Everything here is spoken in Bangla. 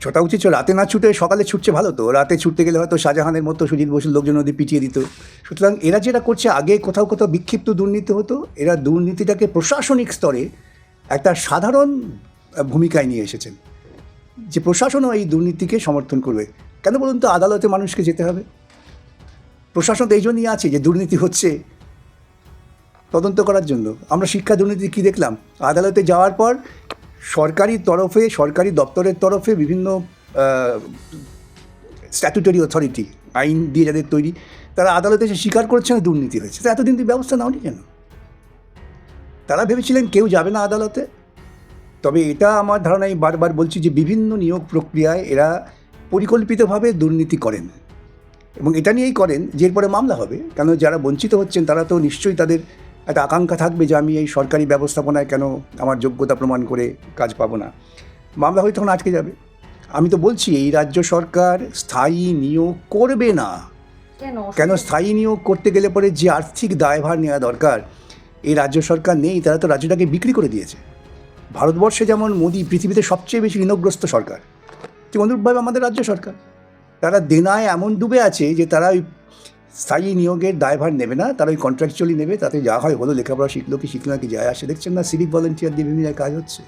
ছোটা উচিত ছিল, রাতে না ছুটে সকালে ছুটছে ভালো তো। রাতে ছুটতে গেলে হয়তো শাহজাহানের মতো সুজিত বসুর লোকজন ওদের পিটিয়ে দিত। সুতরাং এরা যেটা করছে, আগে কোথাও কোথাও বিক্ষিপ্ত দুর্নীতি হতো, এরা দুর্নীতিটাকে প্রশাসনিক স্তরে একটা সাধারণ ভূমিকায় নিয়ে এসেছেন, যে প্রশাসনও এই দুর্নীতিকে সমর্থন করবে। কেন বলুন তো? আদালতে মানুষকে যেতে হবে। প্রশাসন তো এই জন্যই আছে যে দুর্নীতি হচ্ছে তদন্ত করার জন্য। আমরা শিক্ষা দুর্নীতি কী দেখলাম? আদালতে যাওয়ার পর সরকারি তরফে, সরকারি দপ্তরের তরফে বিভিন্ন স্ট্যাটুটরি অথরিটি, আইন দিয়ে যাদের তৈরি, তারা আদালতে এসে স্বীকার করছে না দুর্নীতি হয়েছে। তো এতদিন তো ব্যবস্থা নাওনি কেন? তারা ভেবেছিলেন কেউ যাবে না আদালতে। তবে এটা আমার ধারণা, আমি বারবার বলছি, যে বিভিন্ন নিয়োগ প্রক্রিয়ায় এরা পরিকল্পিতভাবে দুর্নীতি করেন, এবং এটা নিয়েই করেন যে এরপরে মামলা হবে। কেন যারা বঞ্চিত হচ্ছেন তারা তো নিশ্চয়ই, তাদের একটা আকাঙ্ক্ষা থাকবে যে আমি এই সরকারি ব্যবস্থাপনায় কেন আমার যোগ্যতা প্রমাণ করে কাজ পাবো না। মামলা হয়ে তখন আটকে যাবে। আমি তো বলছি এই রাজ্য সরকার স্থায়ী নিয়োগ করবে না। কেন? স্থায়ী নিয়োগ করতে গেলে পরে যে আর্থিক দায়ভার নেওয়া দরকার, এই রাজ্য সরকার নেই। তারা তো রাজ্যটাকে বিক্রি করে দিয়েছে। ভারতবর্ষে যেমন মোদি পৃথিবীতে সবচেয়ে বেশি ঋণগ্রস্ত সরকার, ঠিক অনুরূপভাবে আমাদের রাজ্য সরকার, তারা দেনায় এমন ডুবে আছে যে তারা ওই স্থায়ী নিয়োগের দায়ভার নেবে না। তারা ওই কন্ট্রাকচুয়ালি নেবে। তাতে যা হয় হলো, লেখাপড়া শিখলো কি শিখলো না কি যায় আসে। দেখছেন না, সিভিক ভলেন্টিয়ার দিয়ে বিভিন্ন কাজ হচ্ছে।